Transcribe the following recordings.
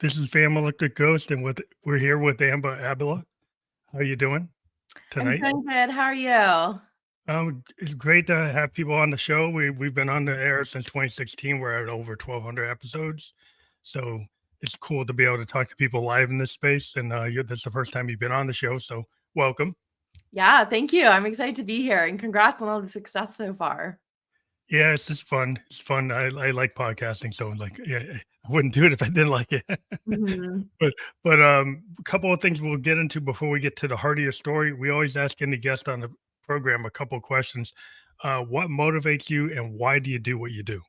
This is Fam Electric Ghost, and we're here with Abila. How are you doing I'm tonight? doing good. How are you? It's great to have people on the show. We've been on the air since 2016. We're at over 1,200 episodes, so it's cool to be able to talk to people live in this space. And that's the first time you've been on the show, so welcome. Yeah, thank you. I'm excited to be here and congrats on all the success so far. Yeah, it's just fun. It's fun. I like podcasting, so yeah, I wouldn't do it if I didn't like it. Mhm. But a couple of things we'll get into before we get to the heart of your story. We always ask any guest on the program a couple of questions. What motivates you, and why do you do what you do?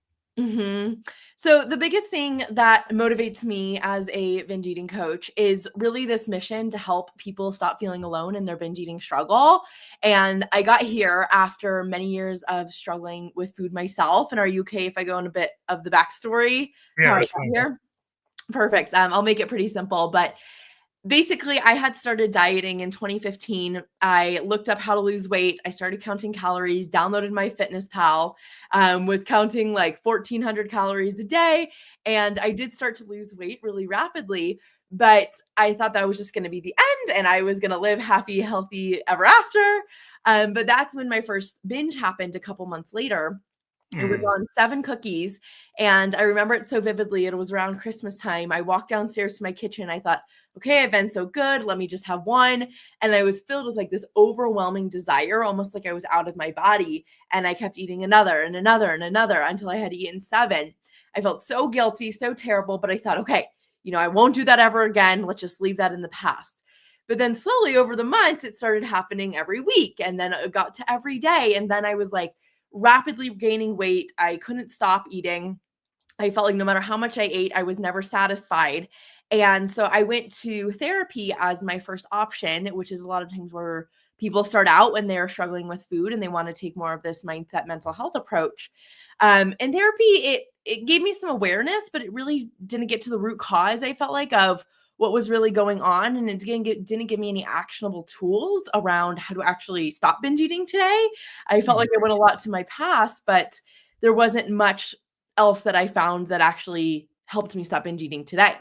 So the biggest thing that motivates me as a binge eating coach is really this mission to help people stop feeling alone in their binge eating struggle. And I got here after many years of struggling with food myself. And are you okay if I go in a bit of the backstory, how Yeah, I that's got fine. here? Perfect. I'll make it pretty simple, but basically, I had started dieting in 2015. I looked up how to lose weight. I started counting calories, downloaded my Fitness Pal, was counting like 1,400 calories a day. And I did start to lose weight really rapidly. But I thought that was just going to be the end and I was going to live happy, healthy ever after. But that's when my first binge happened a couple months later. It was Mm, on 7 cookies, and I remember it so vividly. It was around Christmas time. I walked downstairs to my kitchen. I thought, "Okay, I've been so good. Let me just have one." And I was filled with like this overwhelming desire, almost like I was out of my body. And I kept eating another and another and another until I had eaten 7. I felt so guilty, so terrible, but I thought, "Okay, I won't do that ever again. Let's just leave that in the past." But then slowly over the months, it started happening every week. And then it got to every day. And then I was like, rapidly gaining weight. I couldn't stop eating. I felt like no matter how much I ate, I was never satisfied. And so I went to therapy as my first option, which is a lot of times where people start out when they're struggling with food and they want to take more of this mindset mental health approach. And therapy, it gave me some awareness, but it really didn't get to the root cause. I felt like of what was really going on, and it didn't give me any actionable tools around how to actually stop binge eating today. I felt mm, like I went a lot to my past, but there wasn't much else that I found that actually helped me stop binge eating today.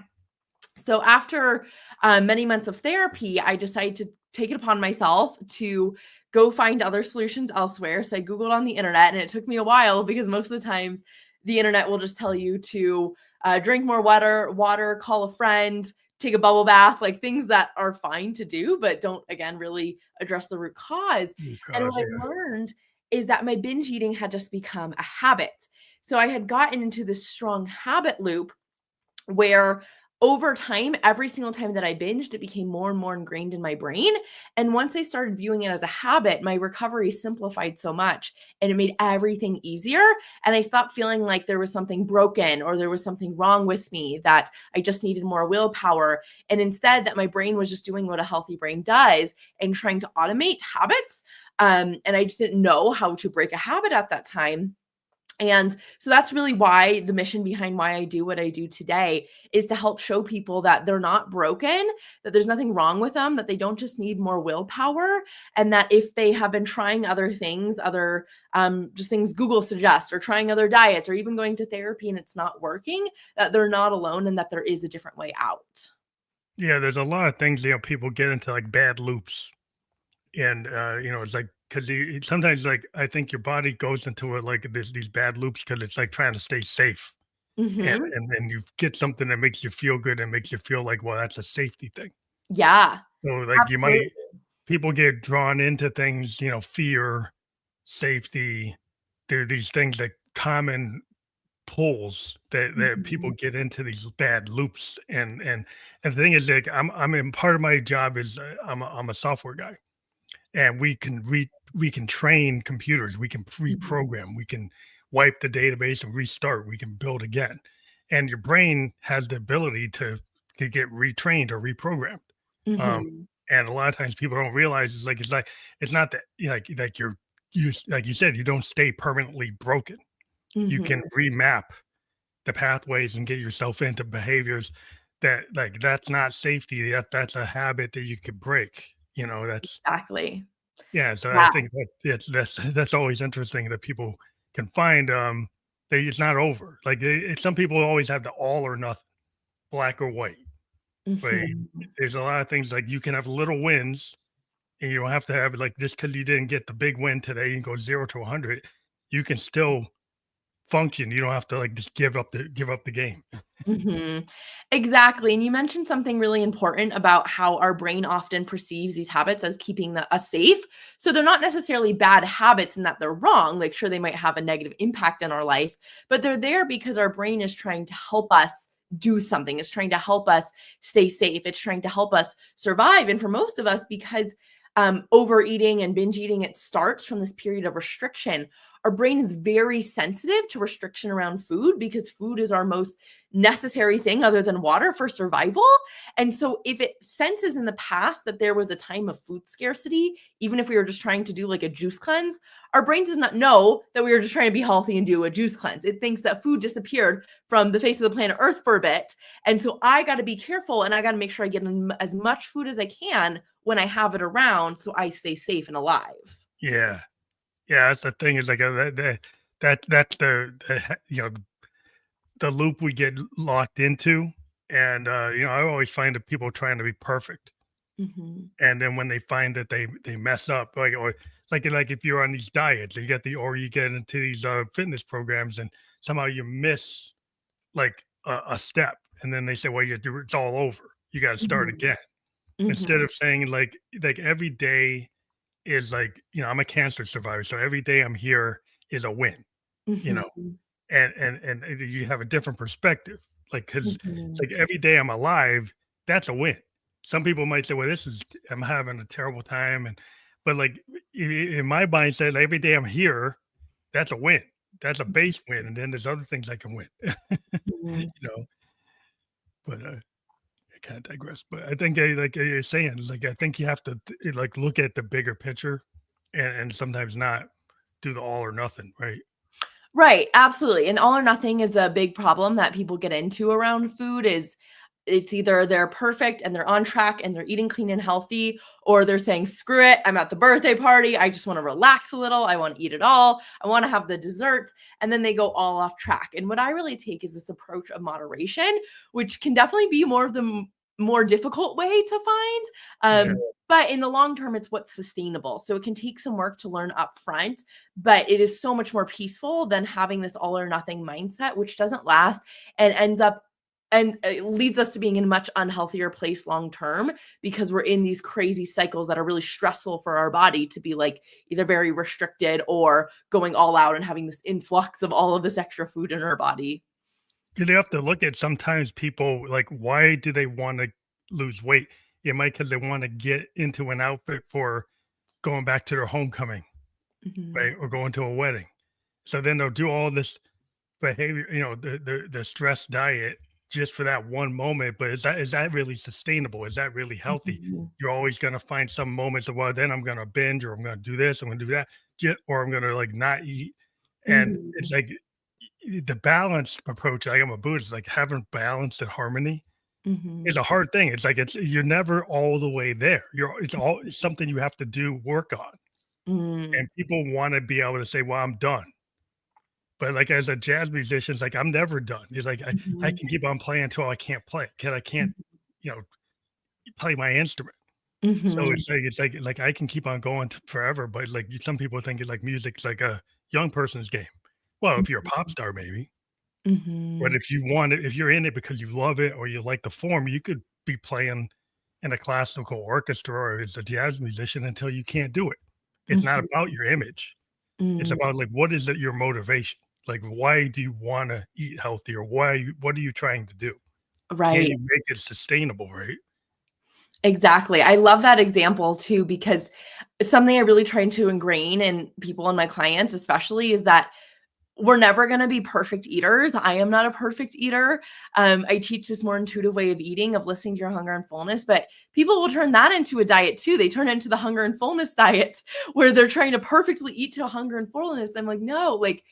So after many months of therapy, I decided to take it upon myself to go find other solutions elsewhere. So I Googled on the internet, and it took me a while because most of the times the internet will just tell you to drink more water, call a friend, take a bubble bath, like things that are fine to do, but don't, again, really address the root cause. And because what yeah, I learned is that my binge eating had just become a habit. So I had gotten into this strong habit loop where over time, every single time that I binged, it became more and more ingrained in my brain. And once I started viewing it as a habit, my recovery simplified so much and it made everything easier. And I stopped feeling like there was something broken or there was something wrong with me, that I just needed more willpower. And instead, that my brain was just doing what a healthy brain does and trying to automate habits. And I just didn't know how to break a habit at that time. And so that's really why the mission behind why I do what I do today is to help show people that they're not broken, that there's nothing wrong with them, that they don't just need more willpower, and that if they have been trying other things, other just things Google suggests, or trying other diets, or even going to therapy and it's not working, that they're not alone and that there is a different way out. yeah, there's a lot of things people get into like bad loops, and it's like because sometimes like I think your body goes into it like these bad loops because it's like trying to stay safe. And Hmm. and then you get something that makes you feel good and makes you feel like, well, that's a safety thing. Yeah, So, like, you might absolutely. people get drawn into things, fear, safety. There are these things that common pulls that people Mhm. get into these bad loops, and the thing is, like, I'm in part of my job is I'm a software guy, and we can train computers, we can Mhm. reprogram, we can wipe the database and restart, we can build again, and your brain has the ability to get retrained or reprogrammed. um, Mhm. and a lot of times people don't realize it's not that, like like you said, you don't stay permanently broken. You can Mhm. remap the pathways and get yourself into behaviors that, like, that's not safety, that's a habit that you could break. That's Exactly. Yeah, so I Yeah. think that that's always interesting that people can find, that it's not over. Like, some people always have the all or nothing. black or white, right? Mhm. There's a lot of things like you can have little wins and you don't have to have like just because you didn't get the big win today and go 0 to 100, you can still function. You don't have to like just give up the game. Mhm. Exactly, and you mentioned something really important about how our brain often perceives these habits as keeping us safe. So they're not necessarily bad habits in that they're wrong. Like, sure, they might have a negative impact on our life, but they're there because our brain is trying to help us do something. It's trying to help us stay safe. It's trying to help us survive. And for most of us, because overeating and binge eating, it starts from this period of restriction. Our brain is very sensitive to restriction around food because food is our most necessary thing other than water for survival. And so if it senses in the past that there was a time of food scarcity, even if we were just trying to do like a juice cleanse, our brain does not know that we were just trying to be healthy and do a juice cleanse. It thinks that food disappeared from the face of the planet Earth for a bit. And so I got to be careful and I got to make sure I get as much food as I can when I have it around so I stay safe and alive. Yeah. Yeah. That's the thing is like that's the loop we get locked into. And, I always find that people trying to be perfect. Mhm. And then when they find that they mess up, like, or like if you're on these diets, or you get into these fitness programs and somehow you miss like a step. And then they say, well, it's all over. You got to start Mhm. again. Instead Mhm. of saying like every day is like, I'm a cancer survivor. So every day I'm here is a win, you know, Mhm. and you have a different perspective, like, because it's Mhm. like every day I'm alive, that's a win. Some people might say, "Well, I'm having a terrible time," but like in my mindset, every day I'm here, that's a win. That's a base win, and then there's other things I can win, you Mhm. know. But I kind of digress. But I think, like you're saying, like I think you have to like look at the bigger picture, and sometimes not do the all or nothing, right? Right, absolutely, and all or nothing is a big problem that people get into around food is it's either they're perfect and they're on track and they're eating clean and healthy, or they're saying, "Screw it, I'm at the birthday party, I just wanna relax a little, I wanna eat it all, I wanna have the dessert," and then they go all off track, and what I really take is this approach of moderation, which can definitely be more of the more difficult way to find, Yeah. but in the long term, it's what's sustainable, so it can take some work to learn upfront, but it is so much more peaceful than having this all or nothing mindset, which doesn't last and ends up and it leads us to being in a much unhealthier place long term because we're in these crazy cycles that are really stressful for our body to be like either very restricted or going all out and having this influx of all of this extra food in our body. You have to look at sometimes people like why do they want to lose weight? It might because they want to get into an outfit for going back to their homecoming, Mhm. right? Or going to a wedding. So then they'll do all this behavior, the stress diet just for that one moment. But is that really sustainable? Is that really healthy? Mhm. You're always gonna find some moments of well, then I'm gonna binge or I'm gonna do this, I'm gonna do that, or I'm gonna like not eat. And it's Mhm. like the balanced approach, like I'm a Buddhist, like having balance and harmony is Mhm. a hard thing. It's like you're never all the way there. It's something you have to do work on. Mm. And people want to be able to say, well, I'm done. But like as a jazz musician, it's like I'm never done. It's like I Mhm. can keep on playing until I can't play. I can't, you know, play my instrument. So Mhm. it's like I can keep on going forever. But like some people think it's like music's like a young person's game. Well, if you're a pop star, maybe. But Mhm. if you want it, if you're in it because you love it or you like the form, you could be playing in a classical orchestra or as a jazz musician until you can't do it. It's not about Mhm. your image. It's Mm. about like what is it your motivation? Like why do you want to eat healthy or what are you trying to do? Can Right. you make it sustainable, right? Exactly. I love that example too, because it's something I really try to ingrain in people and my clients, especially, is that we're never going to be perfect eaters. I am not a perfect eater. I teach this more intuitive way of eating, of listening to your hunger and fullness, but people will turn that into a diet too. They turn it into the hunger and fullness diet where they're trying to perfectly eat to hunger and fullness. I'm like, no, like,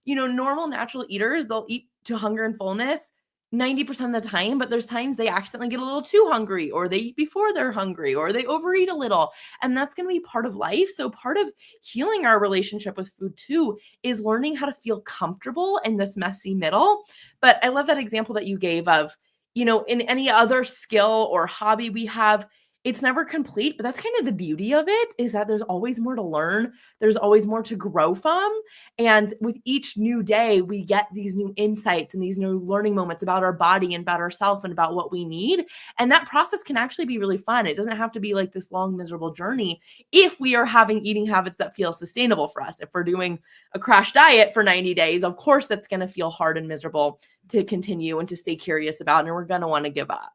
normal natural eaters, they'll eat to hunger and fullness 90% of the time, but there's times they accidentally get a little too hungry or they eat before they're hungry or they overeat a little. And that's going to be part of life. So part of healing our relationship with food too is learning how to feel comfortable in this messy middle. But I love that example that you gave of in any other skill or hobby we have, it's never complete, but that's kind of the beauty of it, is that there's always more to learn. There's always more to grow from. And with each new day, we get these new insights and these new learning moments about our body and about ourselves and about what we need. And that process can actually be really fun. It doesn't have to be like this long, miserable journey if we are having eating habits that feel sustainable for us. If we're doing a crash diet for 90 days, of course, that's going to feel hard and miserable to continue and to stay curious about, and we're going to want to give up.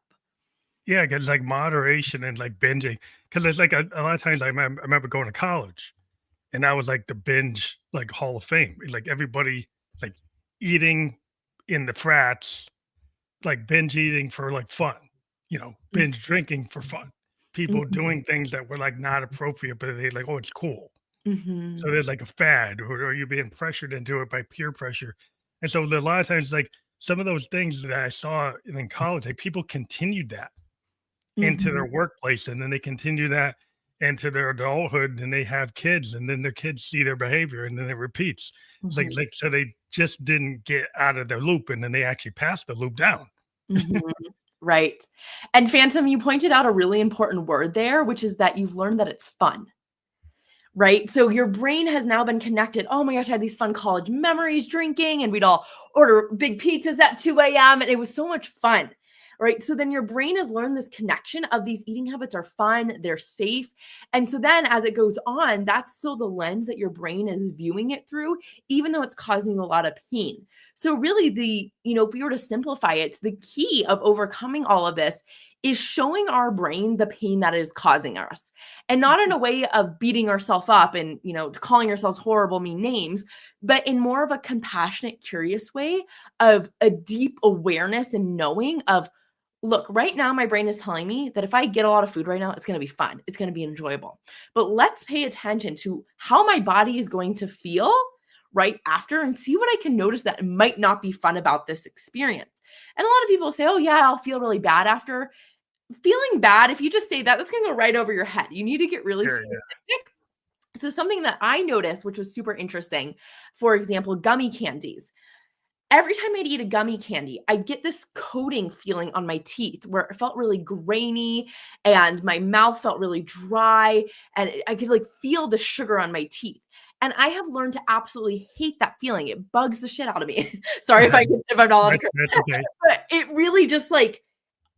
Yeah, because like moderation and like binging, because it's like a lot of times I remember going to college, and that was like the binge like Hall of Fame. Like everybody like eating in the frats, like binge eating for like fun, binge drinking for fun. People Mhm. doing things that were like not appropriate, but they like, oh, it's cool. So Mhm. there's like a fad, or you're being pressured into it by peer pressure. And so a lot of times, like some of those things that I saw in college, like people continued that into their Mhm. workplace, and then they continue that into their adulthood, and they have kids, and then their kids see their behavior, and then it repeats. It's Mhm. like so they just didn't get out of their loop, and then they actually passed the loop down. Mhm. Right. And Phantom, you pointed out a really important word there, which is that you've learned that it's fun. Right? So your brain has now been connected. Oh my gosh, I had these fun college memories drinking, and we'd all order big pizzas at 2 a.m. and it was so much fun. Right. So then your brain has learned this connection of these eating habits are fun, they're safe. And so then as it goes on, that's still the lens that your brain is viewing it through, even though it's causing you a lot of pain. So really if we were to simplify it, the key of overcoming all of this is showing our brain the pain that is causing us, and not in a way of beating ourselves up and calling ourselves horrible mean names, but in more of a compassionate, curious way of a deep awareness and knowing of, look, right now my brain is telling me that if I get a lot of food right now, it's going to be fun, it's going to be enjoyable, but let's pay attention to how my body is going to feel right after and see what I can notice that might not be fun about this experience. And a lot of people say, oh yeah, I'll feel really bad after. Feeling bad, if you just say that, that's gonna go right over your head. You need to get really Yeah, specific. So something that I noticed, which was super interesting, for example, gummy candies. Every time I'd eat a gummy candy, I'd get this coating feeling on my teeth where it felt really grainy and my mouth felt really dry, and I could like feel the sugar on my teeth. And I have learned to absolutely hate that feeling. It bugs the shit out of me. Sorry yeah. if I'm not allowed to That's okay. but it really just like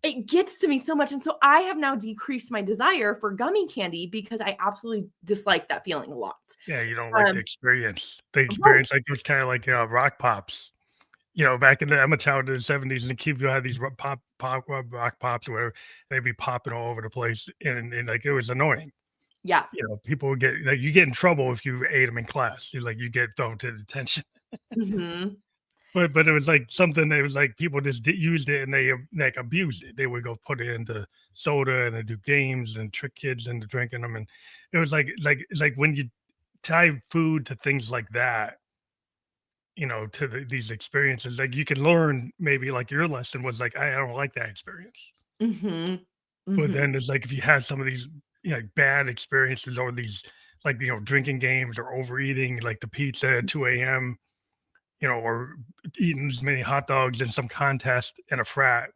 it gets to me so much, and so I have now decreased my desire for gummy candy because I absolutely dislike that feeling a lot. Yeah, you don't like the Um experience. The Right. experience, like, it was kinda like, rock pops. Back in the I'm a child of the '70s, and the kids would have these rock pops or whatever. They'd be popping all over the place, and, like, it was annoying. Yeah. People would get like, you get in trouble if you ate them in class. You get thrown to detention. Mhm. But it was, like, something that was, like, people just used it, and they, like, abused it. They would go put it into soda, and they do games and trick kids into drinking them, and it was like when you tie food to things like that, to these experiences, like you can learn maybe like your lesson was like, I don't like that experience. Mhm. But Mhm. then it's like if you have some of these bad experiences or these like drinking games or overeating, like the pizza at 2 a.m., or eating as many hot dogs in some contest in a frat,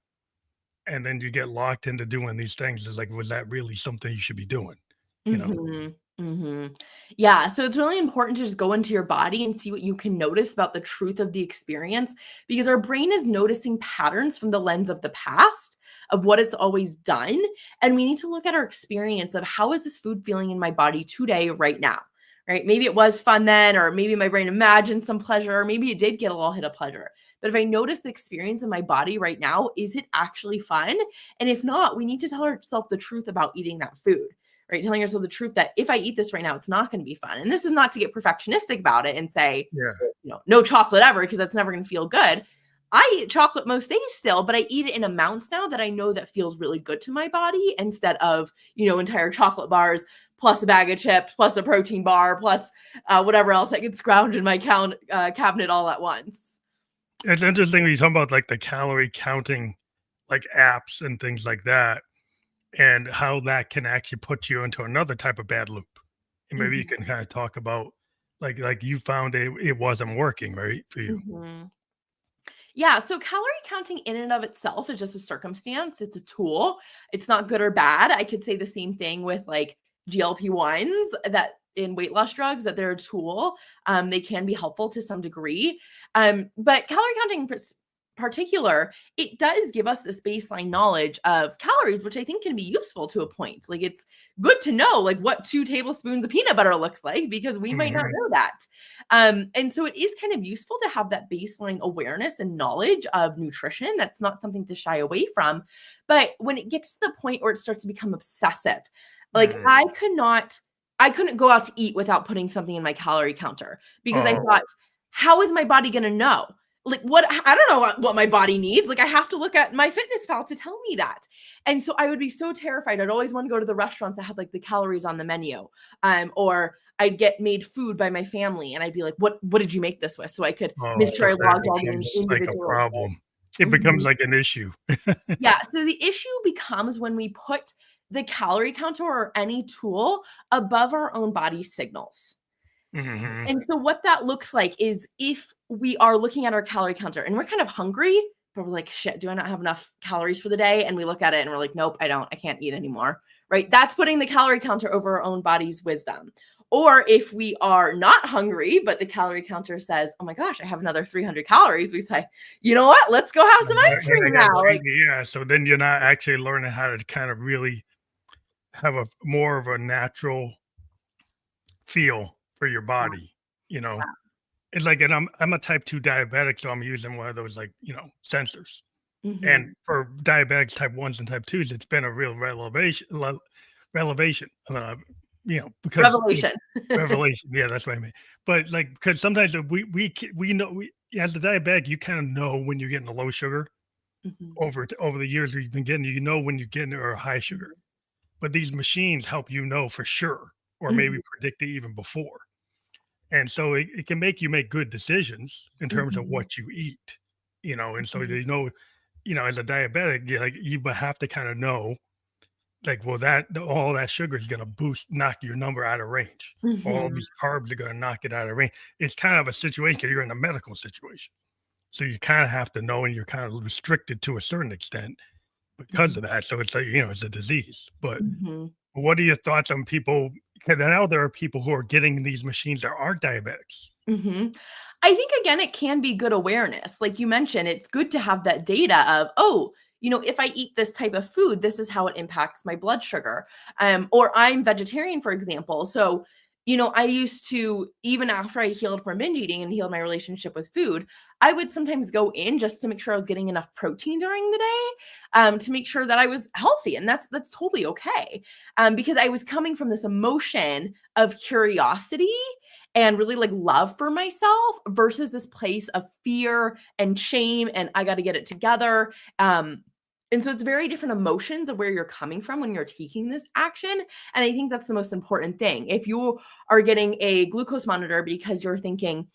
and then you get locked into doing these things. It's like, was that really something you should be doing? You know? Mhm. Mhm. Yeah, so it's really important to just go into your body and see what you can notice about the truth of the experience, because our brain is noticing patterns from the lens of the past, of what it's always done, and we need to look at our experience of how is this food feeling in my body today right now. Right? Maybe it was fun then, or maybe my brain imagined some pleasure, or maybe it did get a little hit of pleasure. But if I notice the experience in my body right now, is it actually fun? And if not, we need to tell ourselves the truth about eating that food, right? Telling yourself the truth that if I eat this right now, it's not going to be fun. And this is not to get perfectionistic about it and say, Yeah. no chocolate ever, because that's never going to feel good. I eat chocolate most days still, but I eat it in amounts now that I know that feels really good to my body, instead of, entire chocolate bars plus a bag of chips plus a protein bar plus whatever else I could scrounge in my cabinet all at once. It's interesting when you talk about like the calorie counting like apps and things like that, and how that can actually put you into another type of bad loop. And maybe you Mhm, can kind of talk about like you found it wasn't working, right, for you. mhm. Yeah, so calorie counting in and of itself is just a circumstance. It's a tool. It's not good or bad. I could say the same thing with like GLP-1s that in weight loss drugs that they're a tool. They can be helpful to some degree. But calorie counting in particular, it does give us this baseline knowledge of calories, which I think can be useful to a point. Like it's good to know like what 2 tablespoons of peanut butter looks like because we might not know that. And so it is kind of useful to have that baseline awareness and knowledge of nutrition. That's not something to shy away from. But when it gets to the point where it starts to become obsessive, like I couldn't go out to eat without putting something in my calorie counter because I thought, how is my body going to know? Like what, I don't know what my body needs. Like I have to look at my MyFitnessPal to tell me that. And so I would be so terrified. I'd always want to go to the restaurants that had like the calories on the menu. Or I'd get made food by my family and I'd be like, what did you make this with? So I could make sure I logged all the individual. Like a problem. It becomes like an issue. Yeah. So the issue becomes when we put the calorie counter or any tool above our own body signals. And so what that looks like is if we are looking at our calorie counter and we're kind of hungry, but we're like, shit, do I not have enough calories for the day? And we look at it and we're like, nope, I can't eat anymore. Right. That's putting the calorie counter over our own body's wisdom. Or if we are not hungry, but the calorie counter says, oh my gosh, I have another 300 calories. We say, you know what? Let's go have some ice cream now. Yeah. So then you're not actually learning how to kind of really have a more of a natural feel for your body, you know. It's like, and I'm a type 2 diabetic, so I'm using one of those like, sensors. And for diabetics type 1s and type 2s, it's been a real revelation, because revelation. Yeah, that's what I mean. But like, because sometimes we know as a diabetic, you kind of know when you're getting a low sugar over the years you've been getting, when you're getting or a high sugar. But these machines help you know for sure, or maybe predict it even before. And so it can make you make good decisions in terms of what you eat, and so they know, as a diabetic, you have to kind of know, like, well, all that sugar is going to knock your number out of range. All these carbs are going to knock it out of range. It's kind of a situation because you're in a medical situation. So you kind of have to know, and you're kind of restricted to a certain extent because of that. So it's like, it's a disease. But what are your thoughts on people? Because now there are people who are getting these machines that aren't diabetics. I think, again, it can be good awareness. Like you mentioned, it's good to have that data of, if I eat this type of food, this is how it impacts my blood sugar. Or I'm vegetarian, for example. So, I used to, even after I healed from binge eating and healed my relationship with food, I would sometimes go in just to make sure I was getting enough protein during the day, to make sure that I was healthy. And that's totally okay. Because I was coming from this emotion of curiosity and really like love for myself versus this place of fear and shame and I got to get it together. And so it's very different emotions of where you're coming from when you're taking this action. And I think that's the most important thing. If you are getting a glucose monitor because you're thinking,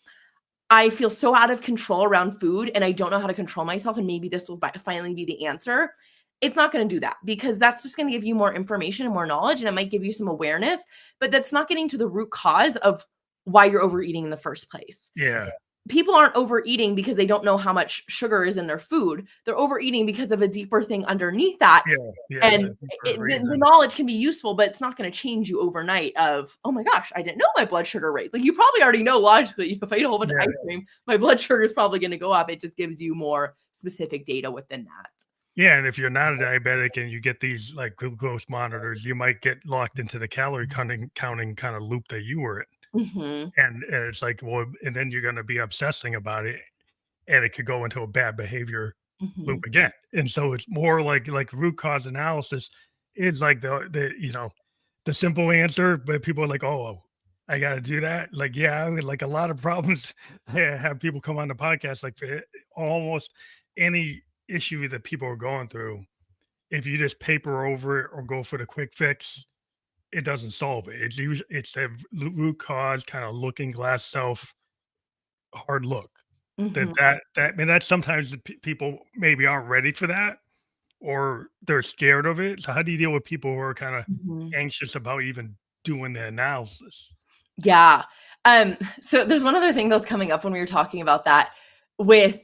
I feel so out of control around food and I don't know how to control myself, and maybe this will finally be the answer, it's not going to do that, because that's just going to give you more information and more knowledge, and it might give you some awareness, but that's not getting to the root cause of why you're overeating in the first place. Yeah. People aren't overeating because they don't know how much sugar is in their food. They're overeating because of a deeper thing underneath that. And the knowledge can be useful, but it's not going to change you overnight of, oh my gosh, I didn't know my blood sugar rate. Like you probably already know logically, if I eat a whole bunch of ice cream, my blood sugar is probably going to go up. It just gives you more specific data within that. Yeah, and if you're not a diabetic and you get these like glucose monitors, you might get locked into the calorie counting kind of loop that you were in. And it's like, well, and then you're going to be obsessing about it, and it could go into a bad behavior loop again. And so it's more like root cause analysis is like the simple answer, but people are like, oh, I got to do that. Like, yeah, like a lot of problems. I have people come on the podcast, like for almost any issue that people are going through, if you just paper over it or go for the quick fix, it doesn't solve it. It's a root cause kind of looking glass self hard look. That's sometimes people maybe aren't ready for that, or they're scared of it. So how do you deal with people who are kind of anxious about even doing the analysis? Yeah. So there's one other thing that's coming up when we were talking about that with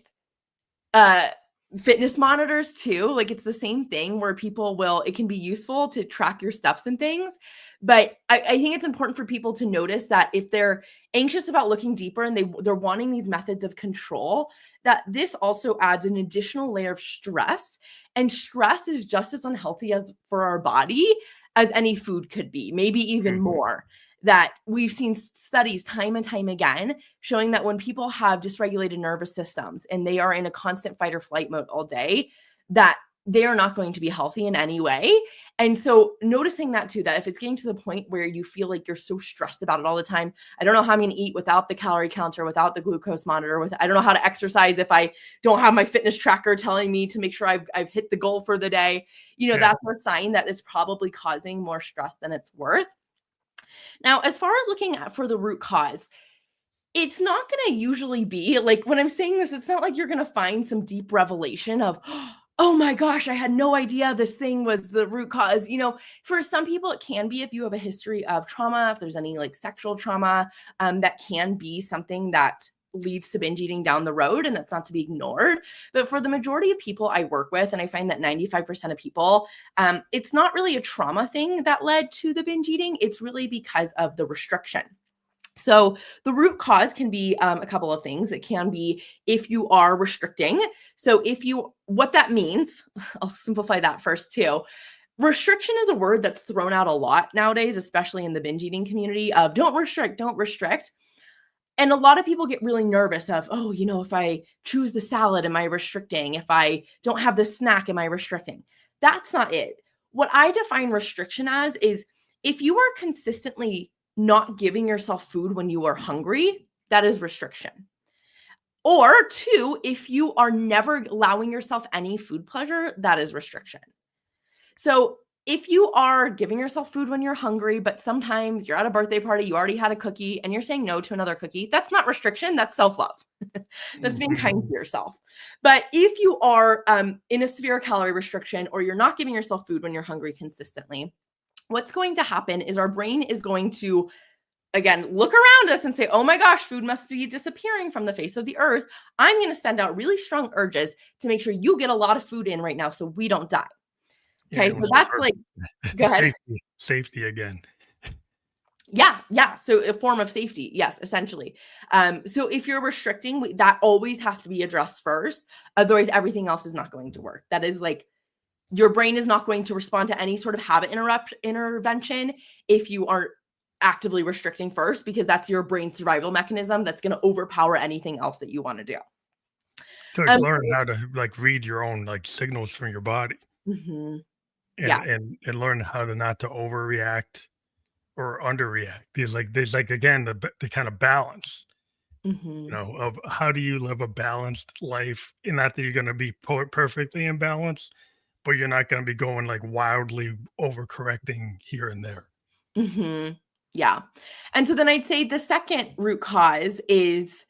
fitness monitors too. Like it's the same thing where it can be useful to track your steps and things. But I think it's important for people to notice that if they're anxious about looking deeper and they're wanting these methods of control, that this also adds an additional layer of stress. And stress is just as unhealthy as for our body as any food could be, maybe even more. That we've seen studies time and time again showing that when people have dysregulated nervous systems and they are in a constant fight or flight mode all day, that they are not going to be healthy in any way. And so noticing that too, that if it's getting to the point where you feel like you're so stressed about it all the time, I don't know how I'm going to eat without the calorie counter, without the glucose monitor, I don't know how to exercise if I don't have my fitness tracker telling me to make sure I've hit the goal for the day. That's a sign that it's probably causing more stress than it's worth. Now, as far as looking at for the root cause, it's not going to usually be like when I'm saying this, it's not like you're going to find some deep revelation of, oh my gosh, I had no idea this thing was the root cause. For some people, it can be if you have a history of trauma, if there's any like sexual trauma, that can be something that leads to binge eating down the road, and that's not to be ignored. But for the majority of people I work with, and I find that 95% of people, it's not really a trauma thing that led to the binge eating. It's really because of the restriction. So the root cause can be a couple of things. It can be if you are restricting. So what that means, I'll simplify that first too. Restriction is a word that's thrown out a lot nowadays, especially in the binge eating community of don't restrict, don't restrict. And a lot of people get really nervous of, if I choose the salad, am I restricting? If I don't have the snack, am I restricting? That's not it. What I define restriction as is if you are consistently not giving yourself food when you are hungry, that is restriction. Or two, if you are never allowing yourself any food pleasure, that is restriction. So if you are giving yourself food when you're hungry, but sometimes you're at a birthday party, you already had a cookie and you're saying no to another cookie, that's not restriction, that's self-love. That's being kind to yourself. But if you are in a severe calorie restriction or you're not giving yourself food when you're hungry consistently, what's going to happen is our brain is going to, again, look around us and say, oh my gosh, food must be disappearing from the face of the earth. I'm going to send out really strong urges to make sure you get a lot of food in right now so we don't die. Okay, so that's like, go ahead. Safety again. Yeah. So a form of safety. Yes, essentially. So if you're restricting, that always has to be addressed first. Otherwise, everything else is not going to work. That is like, your brain is not going to respond to any sort of habit intervention if you aren't actively restricting first, because that's your brain survival mechanism that's going to overpower anything else that you want to do. So learn how to like read your own like signals from your body. Mm-hmm. And learn how to not to overreact or underreact. Because there's again the kind of balance. Of how do you live a balanced life, and not that you're going to be perfectly in balance, but you're not going to be going like wildly overcorrecting here and there. Yeah. And so then I'd say the second root cause is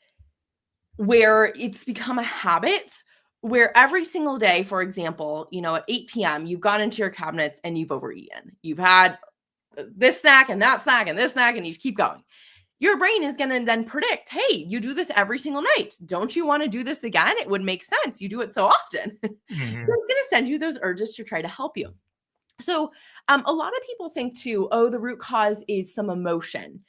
where it's become a habit where every single day, for example, at 8 p.m., you've gone into your cabinets and you've overeaten. You've had this snack and that snack and this snack, and you just keep going. Your brain is going to then predict, hey, you do this every single night. Don't you want to do this again? It would make sense. You do it so often. So it's going to send you those urges to try to help you. So a lot of people think too, the root cause is some emotion.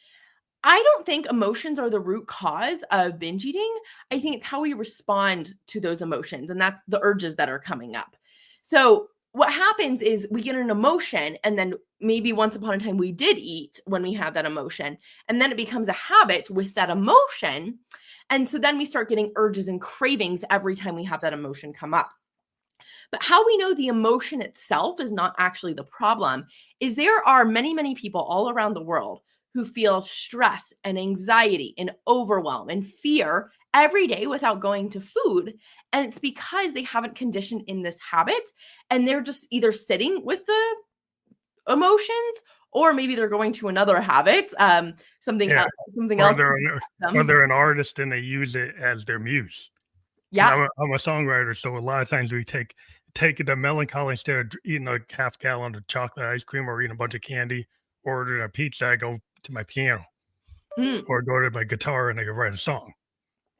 I don't think emotions are the root cause of binge eating. I think it's how we respond to those emotions, and that's the urges that are coming up. So what happens is we get an emotion, and then maybe once upon a time we did eat when we have that emotion, and then it becomes a habit with that emotion. And so then we start getting urges and cravings every time we have that emotion come up. But how we know the emotion itself is not actually the problem is there are many, many people all around the world who feel stress and anxiety and overwhelm and fear every day without going to food. And it's because they haven't conditioned in this habit, and they're just either sitting with the emotions, or maybe they're going to another habit, something else. Or they're an artist and they use it as their muse. Yeah. I'm a songwriter, so a lot of times we take the melancholy, instead of eating a half gallon of chocolate ice cream or eating a bunch of candy or ordering a pizza, I go to my piano or go to my guitar and I go write a song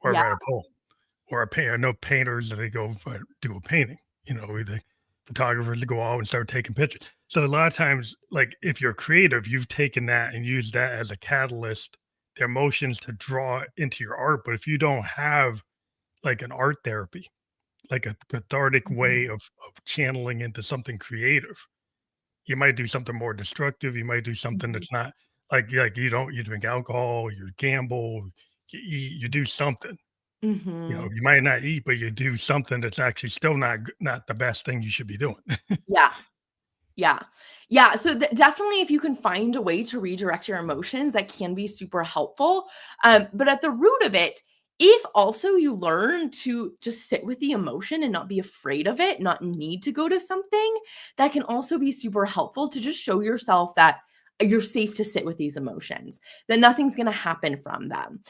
or write a poem or a painter. I know painters that they go do a painting, the photographers that go out and start taking pictures. So a lot of times, like if you're creative, you've taken that and used that as a catalyst, the emotions to draw into your art. But if you don't have like an art therapy, like a cathartic Mhm. way of channeling into something creative, you might do something more destructive. You might do something Mhm. that's not like you drink alcohol, you gamble, you eat, you do something. Mhm. You might not eat, but you do something that's actually still not the best thing you should be doing. Yeah. Yeah. Yeah, so definitely if you can find a way to redirect your emotions, that can be super helpful. But at the root of it, if also you learn to just sit with the emotion and not be afraid of it, not need to go to something, that can also be super helpful to just show yourself that you're safe to sit with these emotions, that nothing's going to happen from them.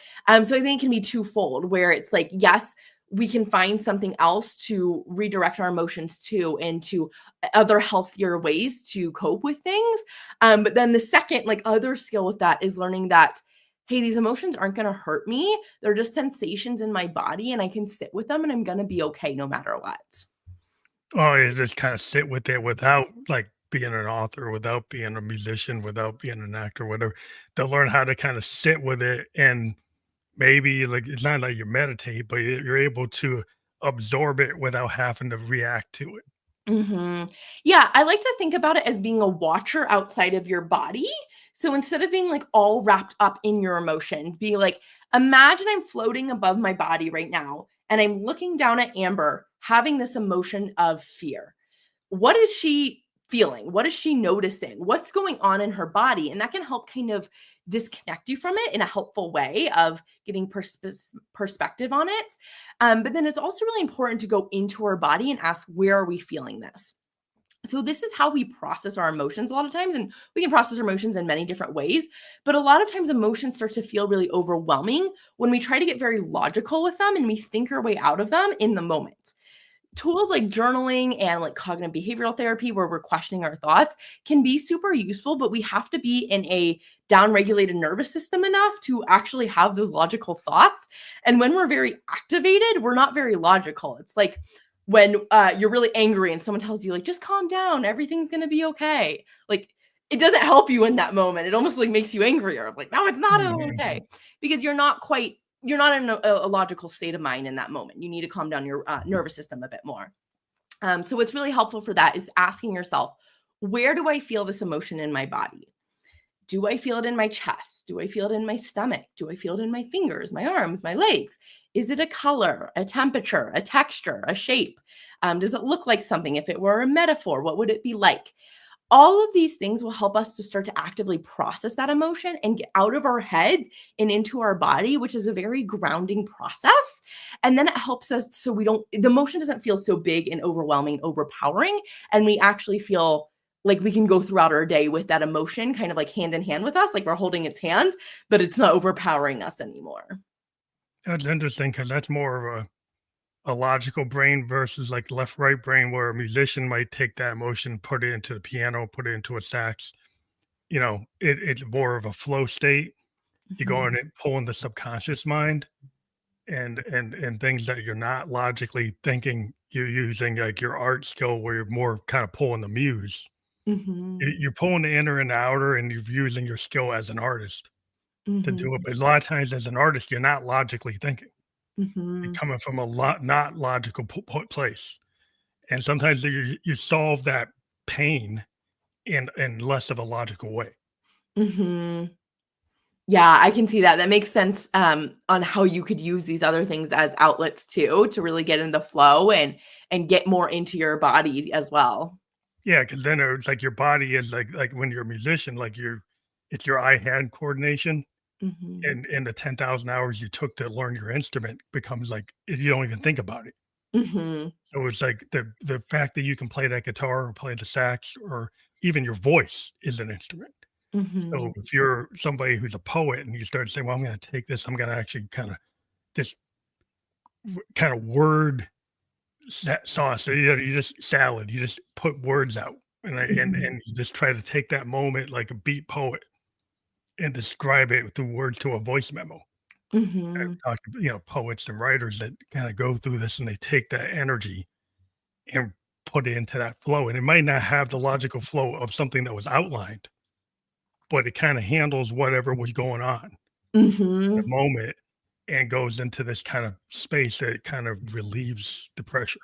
So I think it can be twofold, where it's like, yes, we can find something else to redirect our emotions to into other healthier ways to cope with things. But then the second, like, other skill with that is learning that, hey, these emotions aren't going to hurt me. They're just sensations in my body, and I can sit with them and I'm going to be okay no matter what. Oh, you just kind of sit with it without like being an author, without being a musician, without being an actor, whatever. To learn how to kind of sit with it, and maybe like it's not like you meditate, but you're able to absorb it without having to react to it. Yeah, I like to think about it as being a watcher outside of your body. So instead of being like all wrapped up in your emotions, be like, imagine I'm floating above my body right now and I'm looking down at Amber having this emotion of fear. What is she feeling? What is she noticing? What's going on in her body? And that can help kind of disconnect you from it in a helpful way of getting perspective on it. But then it's also really important to go into our body and ask, where are we feeling this? So this is how we process our emotions a lot of times, and we can process our emotions in many different ways, but a lot of times emotions start to feel really overwhelming when we try to get very logical with them and we think our way out of them in the moment. Tools like journaling and like cognitive behavioral therapy, where we're questioning our thoughts, can be super useful, but we have to be in a down-regulated nervous system enough to actually have those logical thoughts. And when we're very activated, we're not very logical. It's like when you're really angry and someone tells you, like, just calm down, everything's going to be okay. Like, it doesn't help you in that moment. It almost like makes you angrier. Like, no, it's not Mhm. okay, because you're not in a logical state of mind in that moment. You need to calm down your nervous system a bit more. So what's really helpful for that is asking yourself, where do I feel this emotion in my body? Do I feel it in my chest? Do I feel it in my stomach? Do I feel it in my fingers, my arms, my legs? Is it a color, a temperature, a texture, a shape? Does it look like something? If it were a metaphor, what would it be like? All of these things will help us to start to actively process that emotion and get out of our heads and into our body, which is a very grounding process. And then it helps us so the emotion doesn't feel so big and overwhelming, overpowering. And we actually feel like we can go throughout our day with that emotion kind of like hand in hand with us, like we're holding its hand, but it's not overpowering us anymore. That's interesting because that's more of a logical brain versus like left right brain, where a musician might take that emotion, put it into the piano, put it into a sax. It's more of a flow state. You go Mhm. in and pull in the subconscious mind, and things that you're not logically thinking. You're using like your art skill, where you're more kind of pulling the muse. Mhm. You're pulling the inner and the outer, and you're using your skill as an artist to do it. Mhm. But a lot of times, as an artist, you're not logically thinking. You're Mhm. coming from a lot not logical place, and sometimes you solve that pain in less of a logical way. Mhm. Yeah, I can see that. That makes sense, on how you could use these other things as outlets too, to really get in the flow and get more into your body as well. Yeah, because then it's like your body is like when you're a musician, like it's your eye-hand coordination, Mhm. and the 10,000 hours you took to learn your instrument becomes like you don't even think about it. Mhm. So it's like the fact that you can play that guitar or play the sax or even your voice is an instrument. So Mhm. if you're somebody who's a poet and you start saying, "Well, I'm gonna take this, I'm gonna actually kinda just kinda word sauce," so you just salad, you just put words out, Mhm. and you just try to take that moment like a beat poet and describe it through words to a voice memo. Mhm. I've talked to, poets and writers that kind of go through this and they take that energy and put it into that flow. And it might not have the logical flow of something that was outlined, but it kind of handles whatever was going on in the Mhm. moment and goes into this kind of space that kind of relieves the pressure.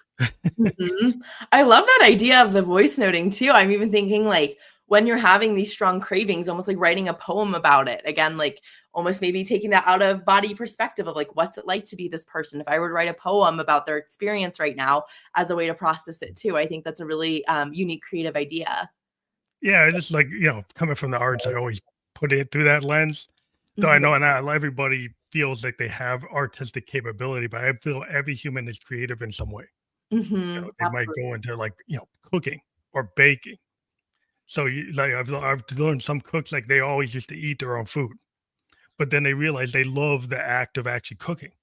Mhm. I love that idea of the voice noting too. I'm even thinking like when you're having these strong cravings, almost like writing a poem about it. Again, like almost maybe taking that out of body perspective of like, what's it like to be this person? If I were to write a poem about their experience right now as a way to process it too, I think that's a really unique, creative idea. Yeah, I just like, coming from the arts, I always put it through that lens. Though I Mhm. know not everybody feels like they have artistic capability, but I feel every human is creative in some way. Mhm. They might Absolutely. go into like, cooking or baking. So I've learned some cooks like they always used to eat their own food, but then they realized they love the act of actually cooking.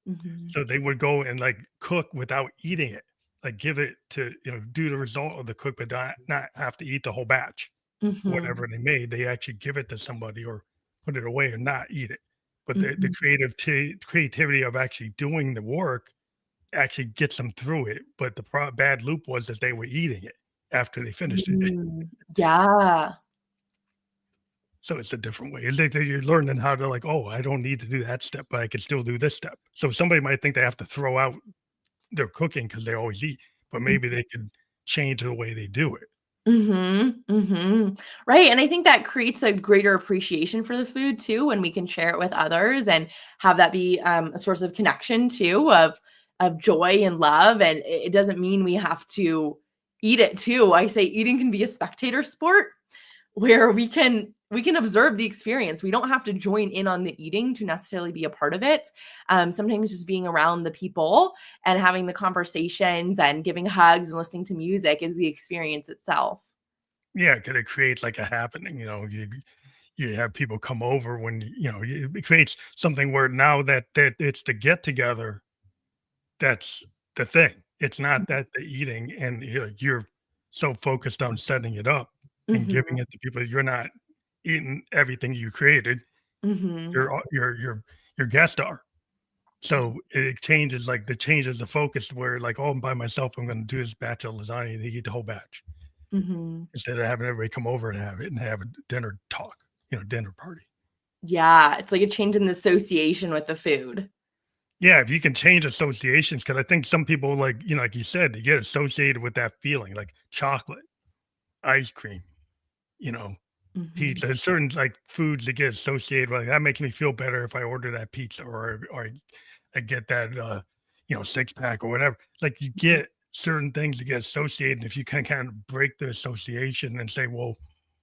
Mhm. So they would go and like cook without eating it, like give it to, do the result of the cook, but not have to eat the whole batch. Mhm. Whatever they made, they actually give it to somebody or put it away and not eat it. But the Mhm. creativity of actually doing the work actually gets them through it. But the bad loop was that they were eating it after they finished it. Mm. Yeah. So it's a different way. It's like that you're learning how to like, oh, I don't need to do that step, but I can still do this step. So somebody might think they have to throw out their cooking because they always eat, but maybe they could change the way they do it. Mhm, mhm. Right, and I think that creates a greater appreciation for the food too when we can share it with others and have that be, a source of connection too, of joy and love, and it doesn't mean we have to eat it too. I say eating can be a spectator sport where we can observe the experience. We don't have to join in on the eating to necessarily be a part of it. Sometimes just being around the people and having the conversations and giving hugs and listening to music is the experience itself. Yeah, because it creates like a happening. You have people come over when it creates something where now that it's the get together that's the thing. It's not that the eating and you're so focused on setting it up and Mhm, giving it to people. You're not eating everything you created. mhm. Your guests are. So it changes like the changes the focus where like, oh, I'm by myself. I'm going to do this batch of lasagna and they eat the whole batch Mhm. instead of having everybody come over and have it and have a dinner talk, dinner party. Yeah, it's like a change in the association with the food. Yeah, if you can change associations, because I think some people like, like you said, they get associated with that feeling, like chocolate, ice cream, you know, Mhm, pizza. There's certain like foods that get associated with like, that makes me feel better if I order that pizza or I get that 6 pack or whatever. Like you mhm, get certain things that get associated. If you can kind of break the association and say, well,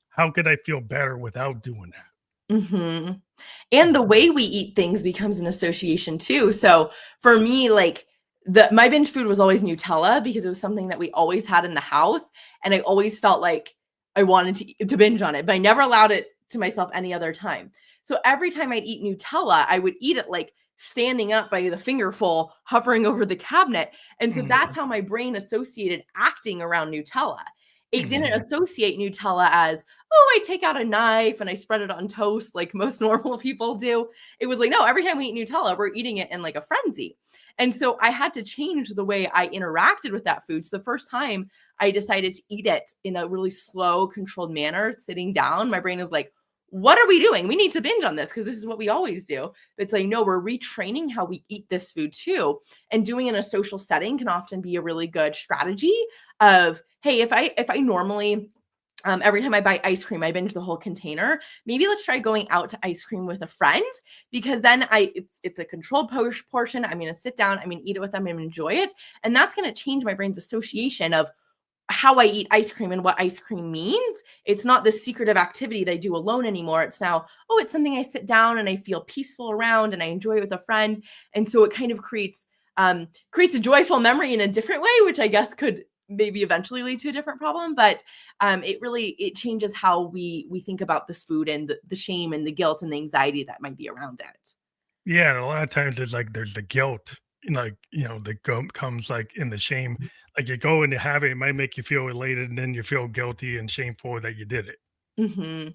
how could I feel better without doing that? mhm. And the way we eat things becomes an association too. So for me, like my binge food was always Nutella because it was something that we always had in the house, and I always felt like I wanted to binge on it, but I never allowed it to myself any other time. So every time I'd eat Nutella, I would eat it like standing up by the fingerful, hovering over the cabinet. And so that's Mhm, how my brain associated acting around Nutella. It didn't mhm, associate Nutella as, oh, I take out a knife and I spread it on toast like most normal people do. It was like, no, every time we eat Nutella, we're eating it in like a frenzy. And so I had to change the way I interacted with that food. So the first time I decided to eat it in a really slow, controlled manner, sitting down, my brain is like, what are we doing? We need to binge on this because this is what we always do. It's like, no, we're retraining how we eat this food too. And doing it in a social setting can often be a really good strategy of, hey, if I normally every time I buy ice cream, I binge the whole container. Maybe let's try going out to ice cream with a friend because then it's a controlled portion. I'm going to sit down, I'm going to eat it with them and enjoy it, and that's going to change my brain's association of how I eat ice cream and what ice cream means. It's not this secretive activity that I do alone anymore. It's now, oh, it's something I sit down and I feel peaceful around and I enjoy it with a friend. And so it kind of creates a joyful memory in a different way, which I guess could maybe eventually lead to a different problem. But it changes how we think about this food and the shame and the guilt and the anxiety that might be around it. yeah, and a lot of times there's the guilt, and like, the comes like in the shame. Like you go into habit, it might make you feel elated, and then you feel guilty and shameful that you did it. Hmm.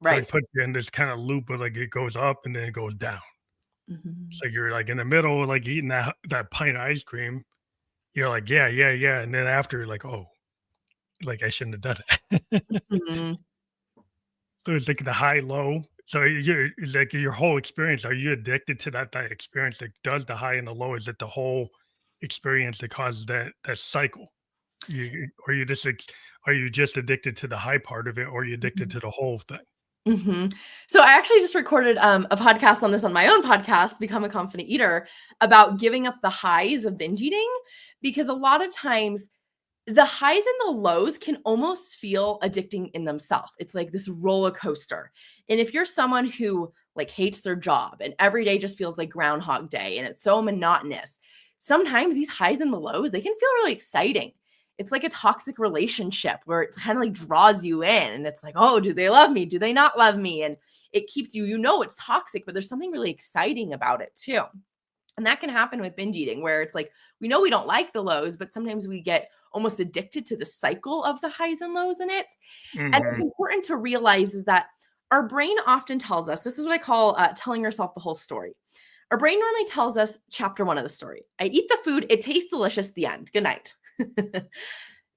So Right. it puts you in this kind of loop of like it goes up and then it goes down. Mhm. So you're like in the middle, like eating that pint of ice cream. You're like, yeah, yeah, yeah. And then after, like, oh, like I shouldn't have done it. Mhm. So it's like the high low. So you're it's like your whole experience. Are you addicted to that experience that does the high and the low? Is it the whole experience that causes that cycle? Or you just are you just addicted to the high part of it, or are you addicted Mhm. to the whole thing? Mhm. So I actually just recorded a podcast on this on my own podcast, Become a Confident Eater, about giving up the highs of binge eating because a lot of times the highs and the lows can almost feel addicting in themselves. It's like this roller coaster. And if you're someone who like hates their job and every day just feels like groundhog day and it's so monotonous, sometimes these highs and the lows, they can feel really exciting. It's like a toxic relationship where it kind of like draws you in and it's like, "Oh, do they love me? Do they not love me?" And it keeps you it's toxic, but there's something really exciting about it too. And that can happen with binge eating where it's like we know we don't like the lows, but sometimes we get almost addicted to the cycle of the highs and lows in it. And Hmm. it's important to realize is that our brain often tells us this is what I call telling yourself the whole story. Our brain normally tells us chapter one of the story. I eat the food, it tastes delicious, the end. Good night.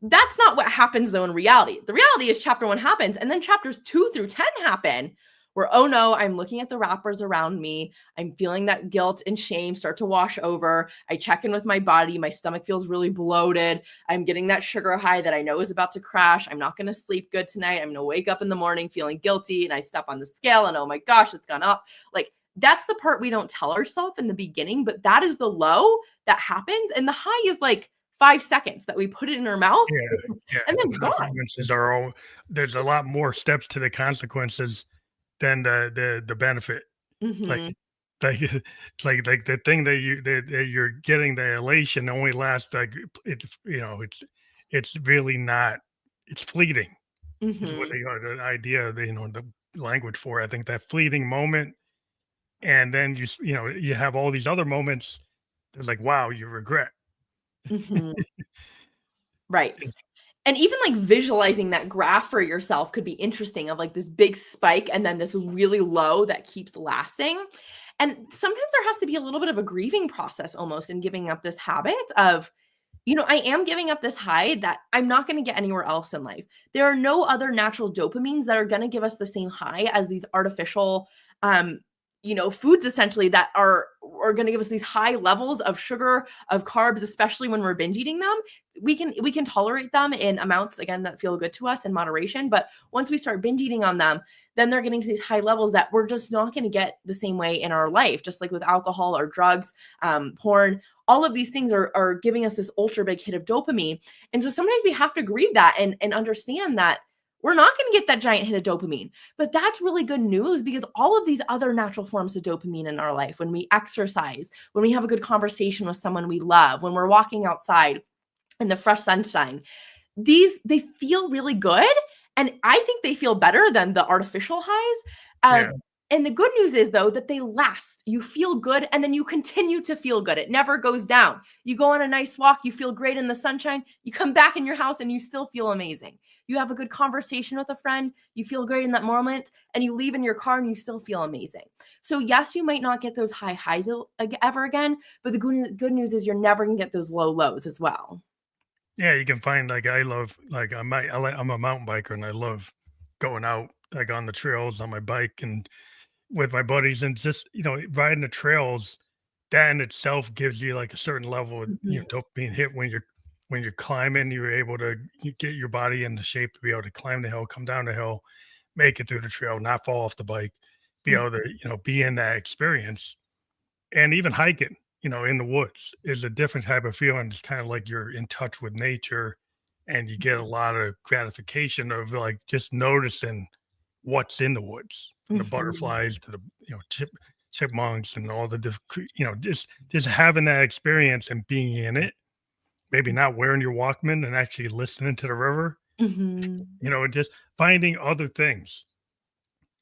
That's not what happens though in reality. The reality is chapter one happens, and then chapters 2 through 10 happen where, oh no, I'm looking at the wrappers around me. I'm feeling that guilt and shame start to wash over. I check in with my body. My stomach feels really bloated. I'm getting that sugar high that I know is about to crash. I'm not going to sleep good tonight. I'm going to wake up in the morning feeling guilty and I step on the scale and oh my gosh, it's gone up. Like that's the part we don't tell ourselves in the beginning, but that is the low that happens. And the high is like 5 seconds that we put it in our mouth Yeah, yeah. and then The it's gone. consequences are all. There's a lot more steps to the consequences than the benefit. Like Mhm. like the thing that you're getting, the elation only lasts like it's really not, it's fleeting is what Mhm. they are, the idea, the language for it. I think that fleeting moment, and then you have all these other moments that's like, wow, you regret. Mhm. Right. It's And even like visualizing that graph for yourself could be interesting of like this big spike and then this really low that keeps lasting. And sometimes there has to be a little bit of a grieving process almost in giving up this habit of, I am giving up this high that I'm not going to get anywhere else in life. There are no other natural dopamines that are going to give us the same high as these artificial um foods essentially that are going to give us these high levels of sugar, of carbs, especially when we're binge eating them. We can tolerate them in amounts again that feel good to us in moderation, but once we start binge eating on them, then they're getting to these high levels that we're just not going to get the same way in our life, just like with alcohol or drugs, porn. All of these things are giving us this ultra big hit of dopamine. And so sometimes we have to grieve that and understand that we're not going to get that giant hit of dopamine. But that's really good news because all of these other natural forms of dopamine in our life, when we exercise, when we have a good conversation with someone we love, when we're walking outside in the fresh sunshine, they feel really good, and I think they feel better than the artificial highs. yeah, And the good news is though that they last. You feel good and then you continue to feel good. It never goes down. You go on a nice walk, you feel great in the sunshine, you come back in your house and you still feel amazing. You have a good conversation with a friend, you feel great in that moment, and you leave in your car and you still feel amazing. So yes, you might not get those high highs ever again, but the good news is you're never going to get those low lows as well. yeah. You can find, like, I love, like, I'm a mountain biker and I love going out like on the trails on my bike and with my buddies, and just riding the trails. That in itself gives you like a certain level of Mhm. dopamine hit when you're climbing. You're able to get your body into shape to be able to climb the hill, come down the hill, make it through the trail, not fall off the bike, be able to be in that experience. And even hiking, in the woods is a different type of feeling. It's kind of like you're in touch with nature, and you get a lot of gratification of like just noticing what's in the woods, from the Mhm. butterflies to the chipmunks and all the different, just having that experience and being in it. Maybe not wearing your Walkman and actually listening to the river. Mhm. And just finding other things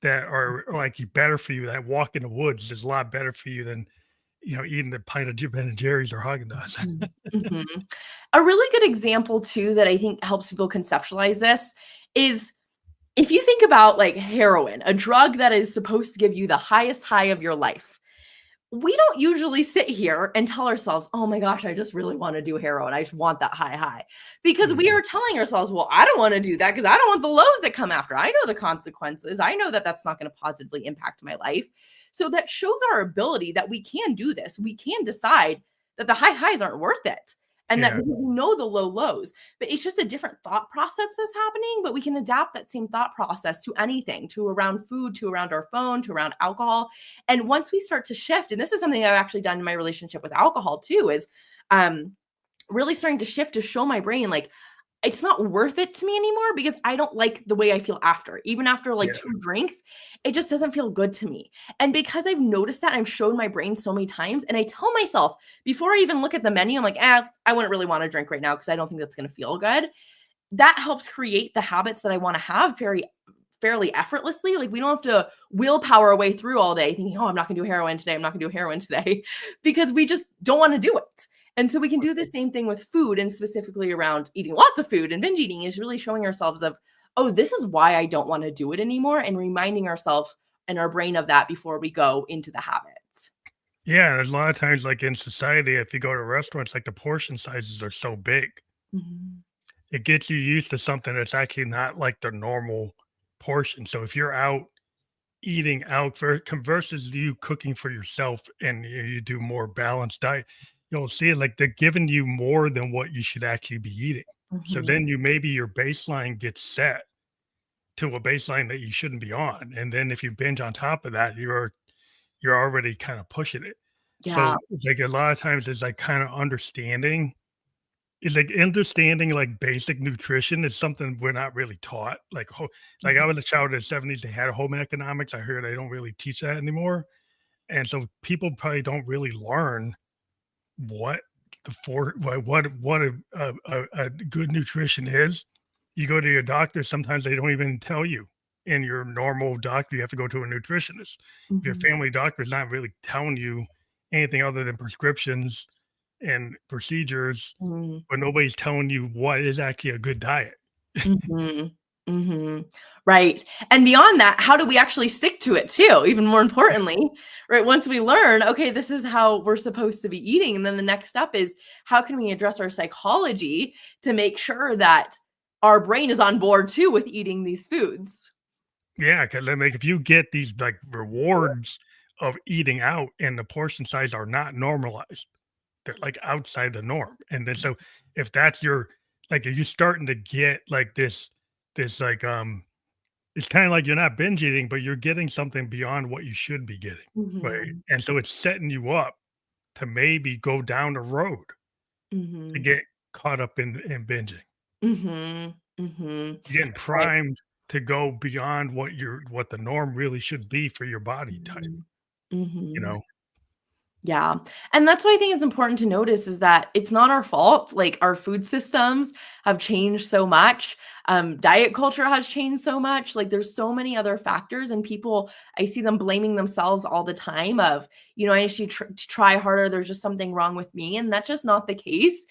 that are like better for you. That walk in the woods is a lot better for you than eating a pint of Ben and Jerry's or Haagen Dazs. Mhm. Mhm. A really good example too that I think helps people conceptualize this is if you think about like heroin, a drug that is supposed to give you the highest high of your life. we don't usually sit here and tell ourselves, oh my gosh, I just really want to do heroin. I just want that high. Because we Mhm. are telling ourselves, well, I don't want to do that because I don't want the lows that come after. I know the consequences. I know that that's not going to positively impact my life. So that shows our ability that we can do this. We can decide that the high highs aren't worth it and that Yeah. we know the low lows. But it's just a different thought process that's happening. But we can adapt that same thought process to anything, to around food, to around our phone, to around alcohol. And once we start to shift, and this is something I've actually done in my relationship with alcohol too, is um, really starting to shift to show my brain like it's not worth it to me anymore because I don't like the way I feel after. Even after like Yeah. 2 drinks, it just doesn't feel good to me. And because I've noticed that, I've showed my brain so many times, and I tell myself before I even look at the menu, I'm like, I wouldn't really want to drink right now because I don't think that's going to feel good. That helps create the habits that I want to have fairly effortlessly. Like we don't have to willpower our way through all day thinking, oh, I'm not going to do heroin today. I'm not going to do heroin today because we just don't want to do it. And so we can do the same thing with food, and specifically around eating lots of food and binge eating is really showing ourselves of, oh, this is why I don't want to do it anymore, and reminding ourselves and our brain of that before we go into the habits. Yeah, there's a lot of times, like, in society, if you go to restaurants, like, the portion sizes are so big. Mhm. It gets you used to something that's actually not like the normal portion. So if you're out eating out versus you cooking for yourself and you do more balanced diet, you'll see it like they're giving you more than what you should actually be eating. So Mhm. then you maybe your baseline gets set to a baseline that you shouldn't be on. And then if you binge on top of that, you're already kind of pushing it. Yeah. So it's like a lot of times it's like kind of understanding is like understanding like basic nutrition is something we're not really taught. Like I Mhm. was a child in the 70s, they had home economics. I heard they don't really teach that anymore. And so people probably don't really learn what what a good nutrition is. You go to your doctor, sometimes they don't even tell you. In your normal doctor, you have to go to a nutritionist. Your Mhm. family doctor is not really telling you anything other than prescriptions and procedures, Mhm. but nobody's telling you what is actually a good diet. Mhm. Mhm. Right. And beyond that, how do we actually stick to it too? Even more importantly, right? Once we learn, okay, this is how we're supposed to be eating. And then the next step is how can we address our psychology to make sure that our brain is on board too with eating these foods? Yeah, because like if you get these like rewards of eating out and the portion size are not normalized, they're like outside the norm. And then so if that's your like if you're starting to get like this like it's kind of like you're not binge eating, but you're getting something beyond what you should be getting. Right. Mhm. And so it's setting you up to maybe go down the road to Mhm. get caught up in binging. Mhm. Mhm. You're getting Right. primed to go beyond what the norm really should be for your body type, Mhm. you Mhm. know? Yeah. And that's what I think is important to notice is that it's not our fault. Like our food systems have changed so much. Diet culture has changed so much. Like there's so many other factors, and people, I see them blaming themselves all the time of, I just need to try harder. There's just something wrong with me. And that's just not the case.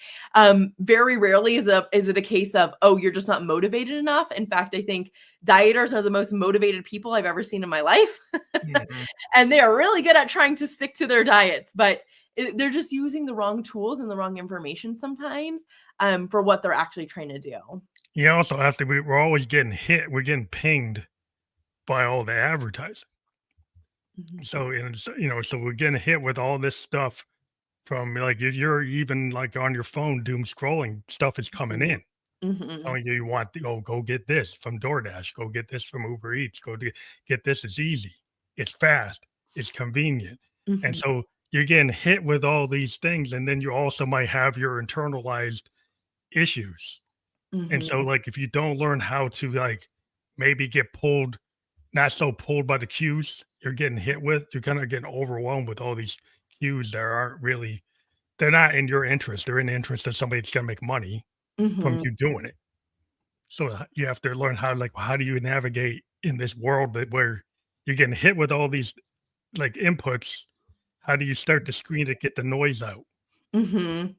Very rarely is it a case of, oh, you're just not motivated enough. In fact, I think dieters are the most motivated people I've ever seen in my life. Mhm. And they are really good at trying to stick to their diets, but they're just using the wrong tools and the wrong information sometimes for what they're actually trying to do. You also have to we're always getting hit, we're getting pinged by all the advertising. Mhm. So, and so, so we're getting hit with all this stuff from like if you're even like on your phone doom scrolling, stuff is coming Mhm. in. Mhm. Telling you you want go get this from DoorDash, go get this from Uber Eats, get this. It's easy, it's fast, it's convenient. And Mhm. so you're getting hit with all these things, and then you also might have your internalized issues. And so, Mhm. like, if you don't learn how to like maybe get pulled, not so pulled by the cues you're getting hit with, you're kind of getting overwhelmed with all these cues that aren't really they're not in your interest. They're in the interest of somebody that's gonna make money from Mhm. you doing it. So you have to learn how like how do you navigate in this world that where you're getting hit with all these like inputs? How do you start to screen it, get the noise out? Mhm.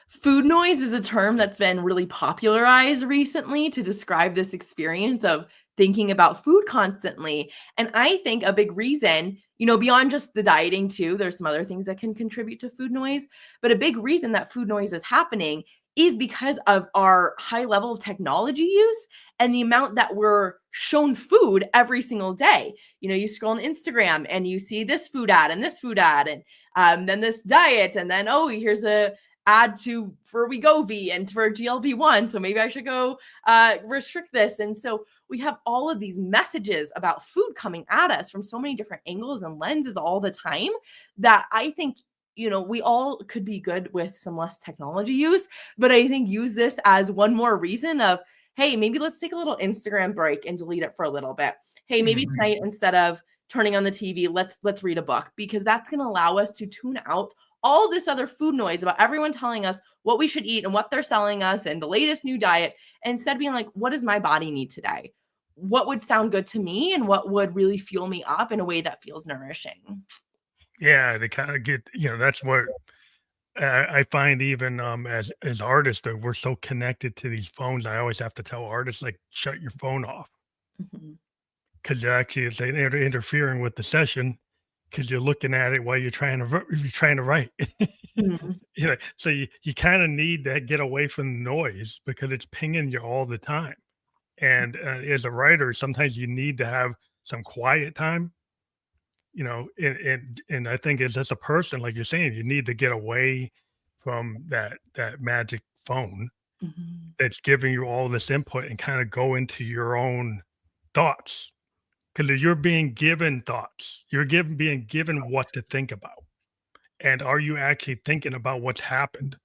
Food noise is a term that's been really popularized recently to describe this experience of thinking about food constantly. And I think a big reason, beyond just the dieting too, there's some other things that can contribute to food noise. But a big reason that food noise is happening is because of our high level of technology use and the amount that we're shown food every single day. You scroll on Instagram and you see this food ad and this food ad and then this diet. And then, oh, here's a ad for Wegovy and for GLP-1. So maybe I should go restrict this. And so we have all of these messages about food coming at us from so many different angles and lenses all the time that I think, we all could be good with some less technology use, but I think use this as one more reason of, hey, maybe let's take a little Instagram break and delete it for a little bit. Hey, maybe tonight, instead of turning on the TV, let's read a book, because that's going to allow us to tune out all this other food noise about everyone telling us what we should eat and what they're selling us and the latest new diet. And instead being like, what does my body need today? What would sound good to me and what would really fuel me up in a way that feels nourishing? Yeah, they kind of get, that's what I find, even as artists, that we're so connected to these phones. I always have to tell artists, like, shut your phone off, because actually it's interfering with the session, because you're looking at it while you're trying to write. So you kind of need to get away from the noise, because it's pinging you all the time. And as a writer, sometimes you need to have some quiet time. And I think as a person, like you're saying, you need to get away from that magic phone that's giving you all this input, and kind of go into your own thoughts. Because you're being given thoughts, you're being given what to think about. And are you actually thinking about what's happened?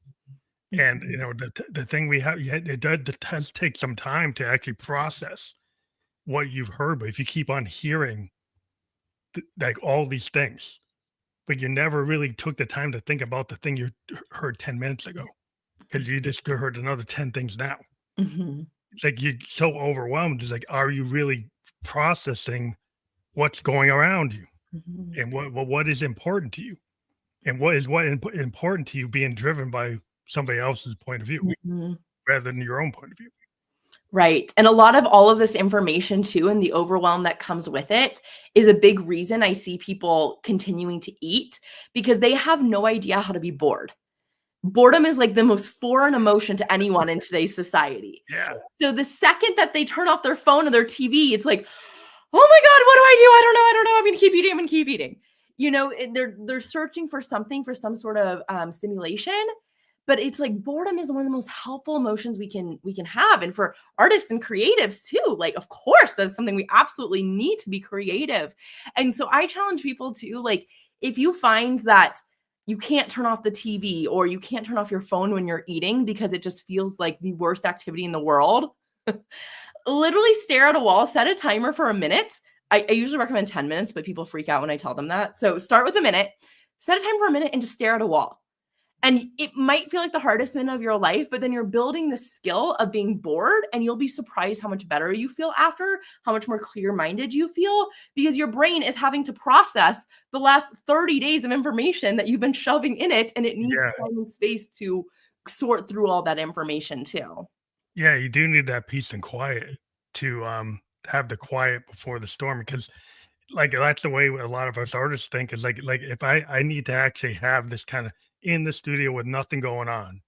And the thing we have, it does take some time to actually process what you've heard. But if you keep on hearing like all these things, but you never really took the time to think about the thing you heard 10 minutes ago, because you just heard another 10 things now. It's like you're so overwhelmed. It's like, are you really processing what's going around you, and what is important to you, and what important to you, being driven by somebody else's point of view rather than your own point of view. Right. And a lot of all of this information too, and the overwhelm that comes with it, is a big reason I see people continuing to eat, because they have no idea how to be bored. Boredom is like the most foreign emotion to anyone in today's society. Yeah. So the second that they turn off their phone or their TV, it's like, oh my God, what do I do? I don't know. I'm going to keep eating. I'm going to keep eating. They're searching for something, for some sort of stimulation. But it's like, boredom is one of the most helpful emotions we can have. And for artists and creatives too, like, of course, that's something we absolutely need to be creative. And so I challenge people to, like, if you find that you can't turn off the TV or you can't turn off your phone when you're eating because it just feels like the worst activity in the world, literally stare at a wall, set a timer for a minute. I usually recommend 10 minutes, but people freak out when I tell them that. So start with a minute, set a timer for a minute, and just stare at a wall. And it might feel like the hardest minute of your life, but then you're building the skill of being bored, and you'll be surprised how much better you feel after, how much more clear-minded you feel, because your brain is having to process the last 30 days of information that you've been shoving in it, and it needs time and space to sort through all that information too. Yeah, you do need that peace and quiet to have the quiet before the storm, because like that's the way a lot of us artists think, is like if I need to actually have this kind of in the studio with nothing going on,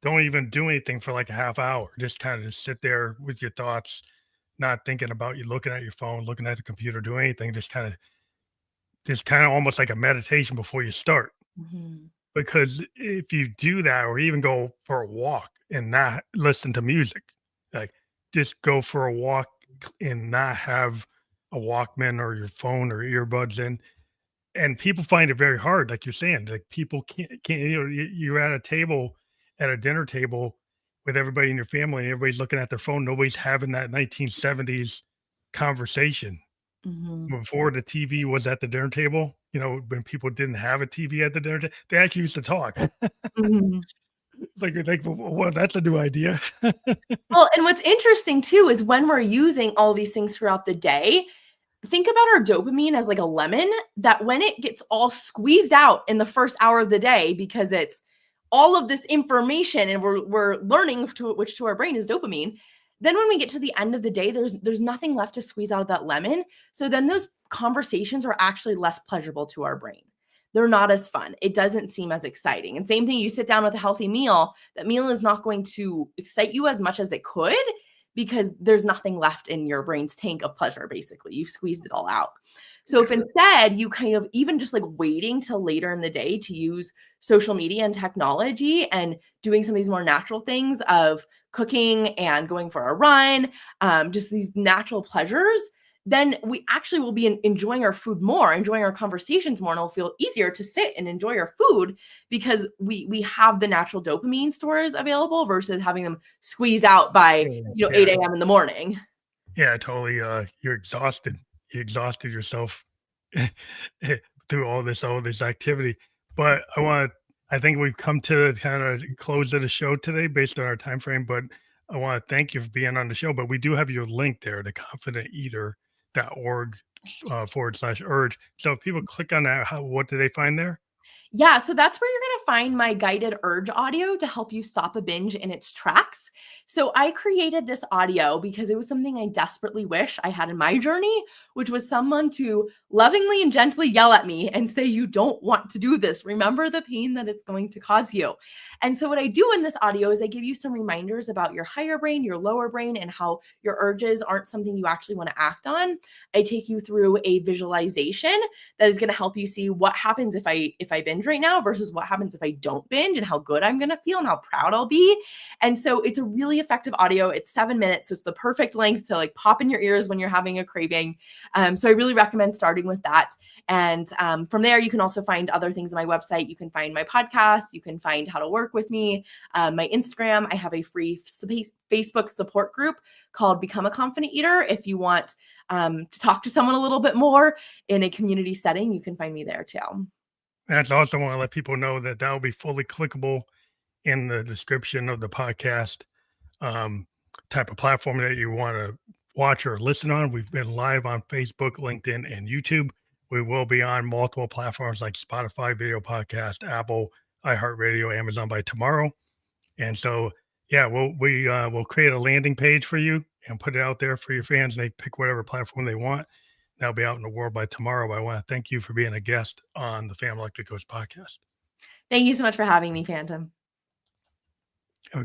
don't even do anything for like a half hour, just kind of sit there with your thoughts, not thinking about you, looking at your phone, looking at the computer, do anything, just kind of almost like a meditation before you start. Because if you do that, or even go for a walk and not listen to music, like just go for a walk and not have a Walkman or your phone or earbuds in. And people find it very hard, like you're saying, like people can't, you're at a dinner table with everybody in your family, and everybody's looking at their phone. Nobody's having that 1970s conversation before the TV was at the dinner table. When people didn't have a TV at the dinner table, they actually used to talk. It's like, well, that's a new idea. Well, and what's interesting too is when we're using all these things throughout the day, think about our dopamine as like a lemon that when it gets all squeezed out in the first hour of the day, because it's all of this information and we're learning which to our brain is dopamine. Then when we get to the end of the day, there's nothing left to squeeze out of that lemon. So then those conversations are actually less pleasurable to our brain. They're not as fun. It doesn't seem as exciting. And same thing, you sit down with a healthy meal, that meal is not going to excite you as much as it could because there's nothing left in your brain's tank of pleasure, basically. You've squeezed it all out. So if instead you kind of even just like waiting till later in the day to use social media and technology and doing some of these more natural things of cooking and going for a run, just these natural pleasures, then we actually will be enjoying our food more, enjoying our conversations more, and it'll feel easier to sit and enjoy our food because we have the natural dopamine stores available versus having them squeezed out by 8 a.m. in the morning. Yeah, totally. You're exhausted. You exhausted yourself through all this activity. But I think we've come to the kind of close of the show today based on our time frame. But I want to thank you for being on the show. But we do have your link there, the confidenteater.org/urge. So if people click on that, what do they find there? Yeah, so that's where you're going to find my guided urge audio to help you stop a binge in its tracks. So I created this audio because it was something I desperately wish I had in my journey, which was someone to lovingly and gently yell at me and say, you don't want to do this. Remember the pain that it's going to cause you. And so what I do in this audio is I give you some reminders about your higher brain, your lower brain, and how your urges aren't something you actually want to act on. I take you through a visualization that is going to help you see what happens if I binge right now versus what happens if I don't binge, and how good I'm going to feel and how proud I'll be. And so it's a really effective audio. It's 7 minutes. So it's the perfect length to like pop in your ears when you're having a craving. So I really recommend starting with that. And from there, you can also find other things on my website. You can find my podcast. You can find how to work with me. My Instagram, I have a free Facebook support group called Become a Confident Eater. If you want to talk to someone a little bit more in a community setting, you can find me there too. That's awesome. I want to let people know that will be fully clickable in the description of the podcast type of platform that you want to watch or listen on. We've been live on Facebook, LinkedIn, and YouTube. We will be on multiple platforms like Spotify, video podcast, Apple, iHeartRadio, Amazon by tomorrow. And so, yeah, we'll create a landing page for you and put it out there for your fans. And they pick whatever platform they want. That'll be out in the world by tomorrow. But I want to thank you for being a guest on the Family Electric Coach podcast. Thank you so much for having me, Phantom. Have a good